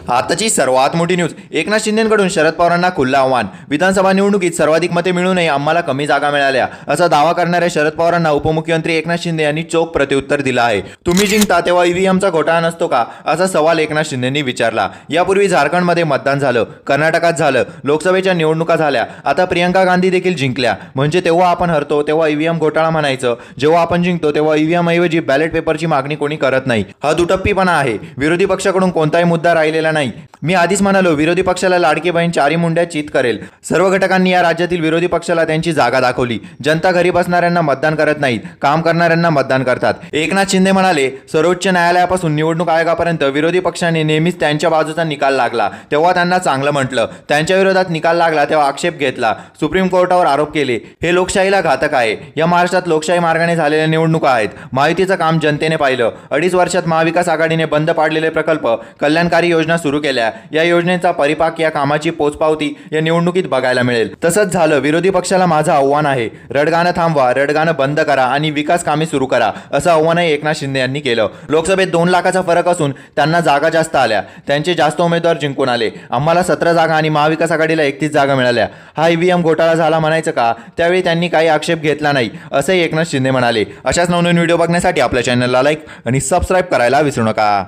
आताची सर्वात मोठी न्यूज. एकनाथ शिंदेकडून शरद पवारांना खुलं आव्हान. विधानसभा निवडणुकीत सर्वाधिक मते मिळूनही आम्हाला कमी जागा मिळाल्या असा दावा करणाऱ्या शरद पवारांना उपमुख्यमंत्री एकनाथ शिंदे यांनी चोख प्रत्युत्तर दिलं आहे. तुम्ही जिंकता तेव्हा ईव्हीएमचा घोटाळा नसतो का असा सवाल एकनाथ शिंदेंनी विचारला. यापूर्वी झारखंडमध्ये मतदान झालं, कर्नाटकात झालं, लोकसभेच्या निवडणुका झाल्या, आता प्रियंका गांधी देखील जिंकल्या. म्हणजे तेव्हा आपण हरतो तेव्हा ईव्हीएम घोटाळा म्हणायचं, जेव्हा आपण जिंकतो तेव्हा ईव्हीएम ऐवजी बॅलेट पेपरची मागणी कोणी करत नाही. हा दुटप्पीपणा आहे. विरोधी पक्षाकडून कोणताही मुद्दा राहिलेला नाही. मी आधीच म्हणालो, विरोधी पक्षाला लाडकी बहीण चारी मुंड्या चित करेल. सर्व घटकांनी या राज्यातील विरोधी पक्षाला त्यांची जागा दाखवली. जनता घरी बसणाऱ्यांना मतदान करत नाहीत, काम करणाऱ्यांना मतदान करतात. एकनाथ शिंदे म्हणाले, सर्वोच्च न्यायालयापासून निवडणूक आयोगापर्यंत विरोधी पक्षाने नेहमीच त्यांच्या बाजूचा निकाल लागला तेव्हा त्यांना चांगलं म्हटलं, त्यांच्या विरोधात निकाल लागला तेव्हा आक्षेप घेतला, सुप्रीम कोर्टावर आरोप केले. हे लोकशाहीला घातक आहे. या महाराष्ट्रात लोकशाही मार्गाने झालेल्या निवडणुका आहेत. महायुतीचं काम जनतेने पाहिलं. 2.5 वर्षात महाविकास आघाडीने बंद पाडलेले प्रकल्प, कल्याणकारी योजना सुरू केल्या. या योजनेचा परिपाक, या कामाची पोचपावती या निवडणुकीत बघायला मिळेल. तसंच झालं. विरोधी पक्षाला माझं आव्हान आहे, रडगाणं थांबवा, रडगाणं बंद करा आणि विकास कामे सुरू करा असं आव्हानही एकनाथ शिंदे यांनी केलं. लोकसभेत 2 लाखाचा फरक असून त्यांना जागा जास्त आल्या. त्यांचे जास्त उमेदवार जिंकून आले. आम्हाला 17 जागा आणि महाविकास आघाडीला 31 जागा मिळाल्या. हा ईव्हीएम घोटाळा झाला म्हणायचं का? त्यावेळी त्यांनी काही आक्षेप घेतला नाही असंही एकनाथ शिंदे म्हणाले. अशाच नवनवीन व्हिडिओ बघण्यासाठी आपल्या चॅनलला लाईक आणि सबस्क्राईब करायला विसरू नका.